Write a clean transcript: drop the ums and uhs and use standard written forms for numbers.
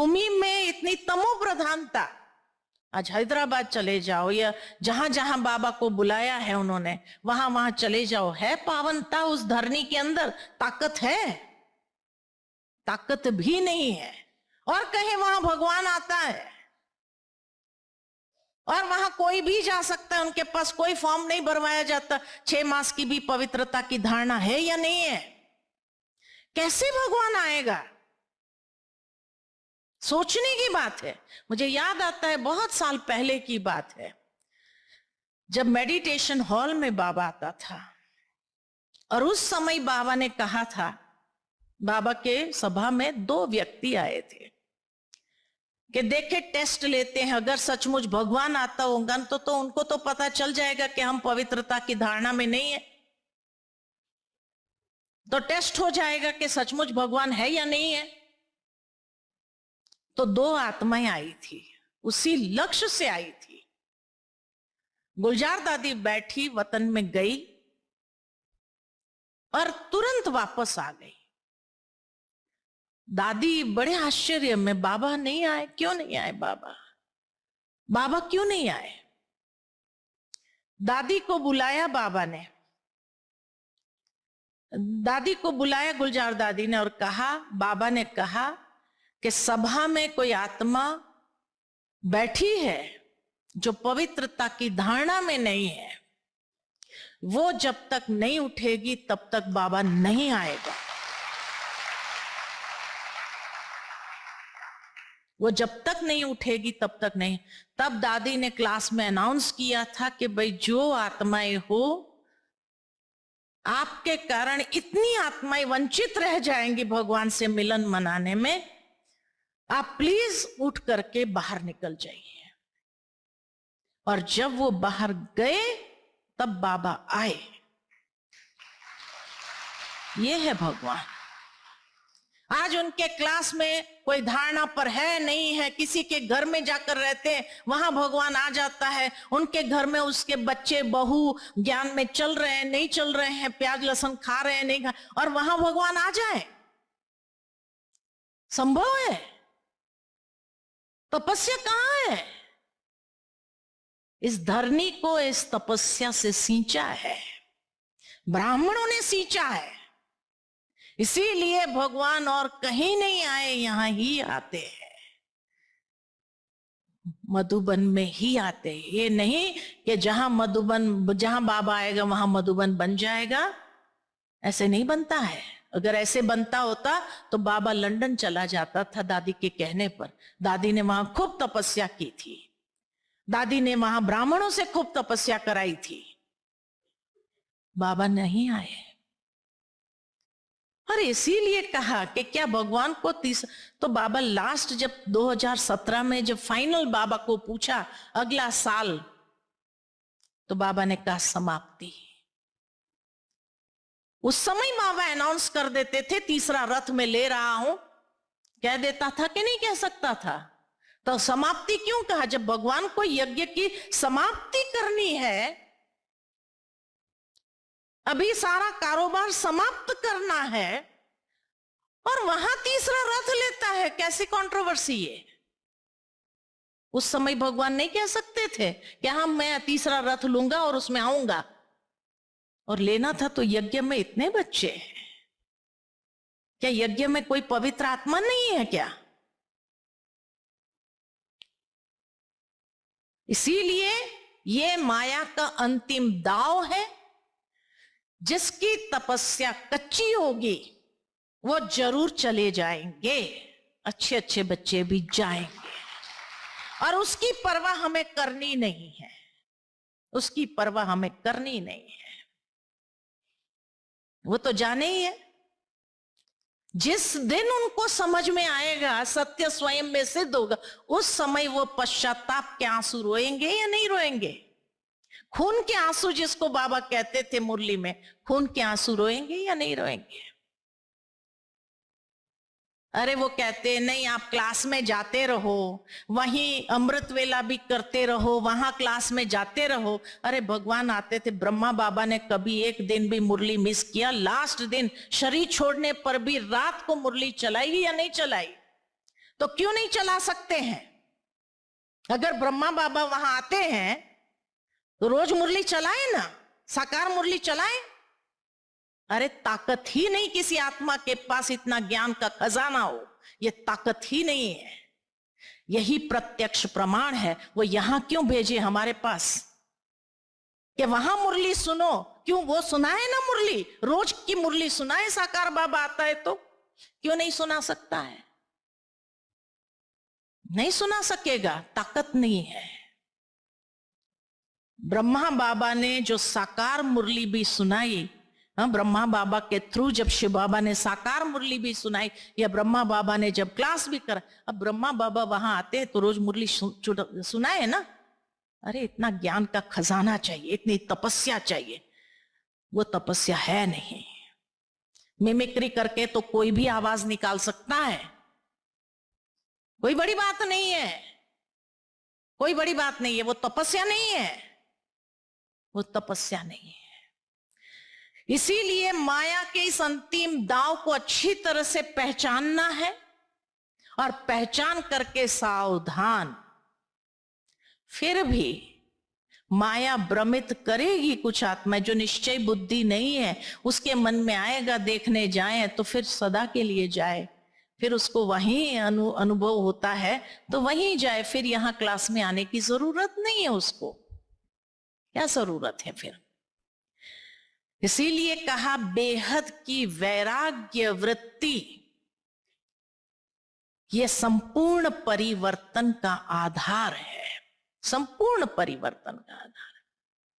भूमि में इतनी तमो प्रधानता, आज हैदराबाद चले जाओ या जहां जहां बाबा को बुलाया है उन्होंने, वहां वहां चले जाओ, है पावनता उस धरनी के अंदर? ताकत है? ताकत भी नहीं है। और कहीं वहां भगवान आता है और वहां कोई भी जा सकता है, उनके पास कोई फॉर्म नहीं भरवाया जाता। 6 मास की भी पवित्रता की धारणा है या नहीं है? कैसे भगवान आएगा? सोचने की बात है। मुझे याद आता है, बहुत साल पहले की बात है, जब मेडिटेशन हॉल में बाबा आता था और उस समय बाबा ने कहा था, बाबा के सभा में 2 व्यक्ति आए थे कि देखे टेस्ट लेते हैं, अगर सचमुच भगवान आता होगा तो उनको तो पता चल जाएगा कि हम पवित्रता की धारणा में नहीं है, तो टेस्ट हो जाएगा कि सचमुच भगवान है या नहीं है। तो 2 आत्माएं आई थी, उसी लक्ष्य से आई थी। गुलजार दादी बैठी, वतन में गई और तुरंत वापस आ गई। दादी बड़े आश्चर्य में, बाबा नहीं आए? क्यों नहीं आए बाबा? बाबा क्यों नहीं आए? दादी को बुलाया बाबा ने, दादी को बुलाया गुलजार दादी ने और कहा, बाबा ने कहा कि सभा में कोई आत्मा बैठी है जो पवित्रता की धारणा में नहीं है, वो जब तक नहीं उठेगी तब तक बाबा नहीं आएगा। वो जब तक नहीं उठेगी तब तक नहीं। तब दादी ने क्लास में अनाउंस किया था कि भाई जो आत्माएं हो, आपके कारण इतनी आत्माएं वंचित रह जाएंगी भगवान से मिलन मनाने में, आप प्लीज उठ करके बाहर निकल जाइए। और जब वो बाहर गए तब बाबा आए। ये है भगवान। आज उनके क्लास में कोई धारणा पर है नहीं है, किसी के घर में जाकर रहते हैं, वहां भगवान आ जाता है। उनके घर में उसके बच्चे बहू ज्ञान में चल रहे हैं, नहीं चल रहे हैं, प्याज लहसुन खा रहे हैं, नहीं खा, और वहां भगवान आ जाए, संभव है? तपस्या कहां है? इस धरनी को इस तपस्या से सींचा है, ब्राह्मणों ने सींचा है। इसीलिए भगवान और कहीं नहीं आए, यहां ही आते हैं, मधुबन में ही आते हैं। ये नहीं कि जहां बाबा आएगा वहां मधुबन बन जाएगा, ऐसे नहीं बनता है। अगर ऐसे बनता होता तो बाबा लंदन चला जाता था दादी के कहने पर। दादी ने वहां खूब तपस्या की थी, दादी ने वहां ब्राह्मणों से खूब तपस्या कराई थी, बाबा नहीं आए। और इसीलिए कहा कि क्या भगवान को तो बाबा लास्ट जब 2017 में जब फाइनल बाबा को पूछा अगला साल, तो बाबा ने कहा समाप्ति। उस समय बाबा अनाउंस कर देते थे, तीसरा रथ में ले रहा हूं, कह देता था कि नहीं कह सकता था? तो समाप्ति क्यों कहा? जब भगवान को यज्ञ की समाप्ति करनी है, अभी सारा कारोबार समाप्त करना है, और वहां तीसरा रथ लेता है, कैसी कंट्रोवर्सी है? उस समय भगवान नहीं कह सकते थे कि हाँ मैं तीसरा रथ लूंगा और उसमें आऊंगा? और लेना था तो यज्ञ में इतने बच्चे हैं, क्या यज्ञ में कोई पवित्र आत्मा नहीं है क्या? इसीलिए ये माया का अंतिम दांव है। जिसकी तपस्या कच्ची होगी वो जरूर चले जाएंगे, अच्छे अच्छे बच्चे भी जाएंगे, और उसकी परवाह हमें करनी नहीं है, उसकी परवाह हमें करनी नहीं है। वो तो जाने ही है। जिस दिन उनको समझ में आएगा, सत्य स्वयं में सिद्ध होगा, उस समय वो पश्चाताप के आंसू रोएंगे या नहीं रोएंगे? खून के आंसू जिसको बाबा कहते थे मुरली में, खून के आंसू रोएंगे या नहीं रोएंगे? अरे वो कहते हैं नहीं आप क्लास में जाते रहो, वहीं अमृत वेला भी करते रहो, वहां क्लास में जाते रहो। अरे भगवान आते थे, ब्रह्मा बाबा ने कभी एक दिन भी मुरली मिस किया? लास्ट दिन शरीर छोड़ने पर भी रात को मुरली चलाई या नहीं चलाई? तो क्यों नहीं चला सकते हैं? अगर ब्रह्मा बाबा वहां आते हैं तो रोज मुरली चलाए ना, साकार मुरली चलाए। अरे ताकत ही नहीं किसी आत्मा के पास इतना ज्ञान का खजाना हो, ये ताकत ही नहीं है। यही प्रत्यक्ष प्रमाण है। वो यहां क्यों भेजे हमारे पास कि वहां मुरली सुनो? क्यों वो सुनाए ना मुरली, रोज की मुरली सुनाए। साकार बाबा आता है तो क्यों नहीं सुना सकता है? नहीं सुना सकेगा, ताकत नहीं है। ब्रह्मा बाबा ने जो साकार मुरली भी सुनाई, ब्रह्मा बाबा के थ्रू जब शिव बाबा ने साकार मुरली भी सुनाई, या ब्रह्मा बाबा ने जब क्लास भी करा, अब ब्रह्मा बाबा वहां आते हैं तो रोज मुरली सुनाए ना। अरे इतना ज्ञान का खजाना चाहिए, इतनी तपस्या चाहिए। वो तपस्या है नहीं। मिमिक्री करके तो कोई भी आवाज निकाल सकता है, कोई बड़ी बात नहीं है, कोई बड़ी बात नहीं है। वो तपस्या नहीं है, वो तपस्या नहीं है। इसीलिए माया के इस अंतिम दांव को अच्छी तरह से पहचानना है, और पहचान करके सावधान। फिर भी माया भ्रमित करेगी कुछ आत्मा, जो निश्चय बुद्धि नहीं है उसके मन में आएगा देखने जाए तो फिर सदा के लिए जाए, फिर उसको वहीं अनुभव होता है तो वहीं जाए, फिर यहां क्लास में आने की जरूरत नहीं है उसको। क्या जरूरत है फिर? इसीलिए कहा बेहद की वैराग्य वृत्ति यह संपूर्ण परिवर्तन का आधार है, संपूर्ण परिवर्तन का आधार।